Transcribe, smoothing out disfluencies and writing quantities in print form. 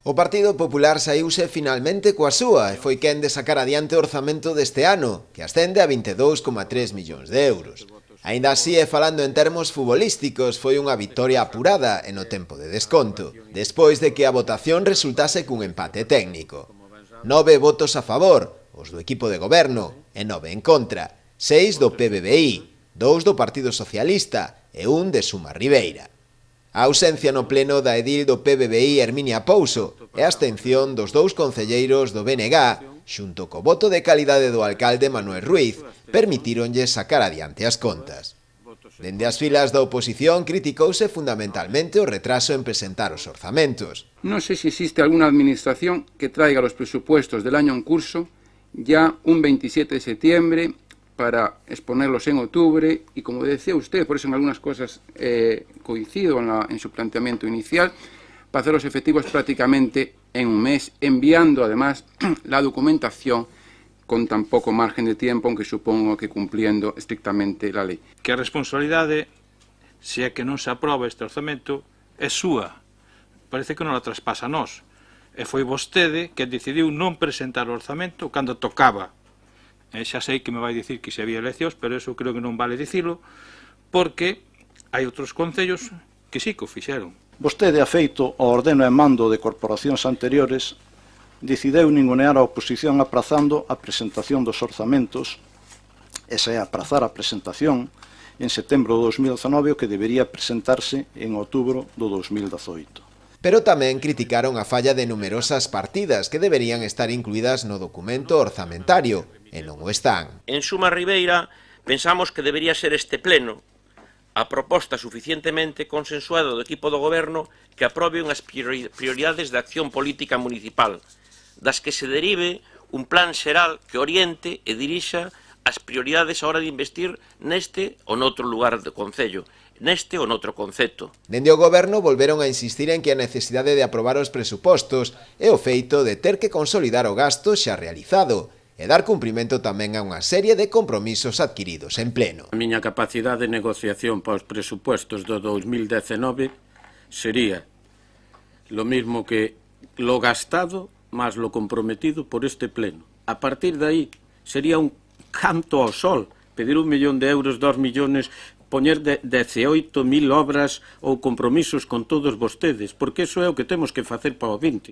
O Partido Popular saíuse finalmente coa súa e foi quen de sacar adiante o orzamento deste ano, que ascende a 22,3 millóns de euros. Aínda así, e falando en termos futbolísticos, foi unha victoria apurada e no tempo de desconto, despois de que a votación resultase cun empate técnico. 9 votos a favor, os do equipo de goberno, e 9 en contra, 6 do PBBI, 2 do Partido Socialista e 1 de Suma Ribeira. A ausencia no pleno da edil do PBBI Herminia Pouso e a abstención dos 2 concelleiros do BNG, xunto co voto de calidade do alcalde Manuel Ruiz, permitíronlle sacar adiante as contas. Dende as filas da oposición criticouse fundamentalmente o retraso en presentar os orzamentos. Non sei se existe alguna administración que traiga los presupuestos del año en curso ya un 27 de septiembre para exponerlos en octubre y, como decía usted, por eso en algunas cosas coincido en su planteamiento inicial, para hacerlos efectivos prácticamente en un mes, enviando además la documentación con tan pouco margen de tiempo, aunque supongo que cumpliendo estrictamente la lei. Que a responsabilidade, se é que non se aproba este orzamento, é súa. Parece que non la traspasa a nós. E foi vostede que decidiu non presentar o orzamento cando tocaba. Xa sei que me vai dicir que se había eleccións, pero eso creo que non vale dicilo, porque hai outros concellos que sí que o fixeron. Vostede, afeito ao ordeno e mando de corporacións anteriores, decideu ningunear a oposición aprazando a presentación dos orzamentos, esa é aprazar a presentación en setembro do 2019, o que debería presentarse en outubro do 2018. Pero tamén criticaron a falla de numerosas partidas que deberían estar incluídas no documento orzamentario, e non o están. En Suma Ribeira pensamos que debería ser este pleno a proposta suficientemente consensuada do equipo do goberno que aprobe unhas prioridades de acción política municipal, das que se derive un plan xeral que oriente e dirixa as prioridades a hora de investir neste ou noutro lugar do concello, neste ou noutro concepto. Dende o goberno volveron a insistir en que a necesidade de aprobar os presupostos é o feito de ter que consolidar o gasto xa realizado e dar cumprimento tamén a unha serie de compromisos adquiridos en pleno. A miña capacidade de negociación para os presupostos do 2019 sería lo mismo que lo gastado más lo comprometido por este pleno. A partir de aí sería un canto ao sol, pedir 1 millón de euros, 2 millones, poñer 18.000 obras ou compromisos con todos vostedes, porque iso é o que temos que facer para o 20.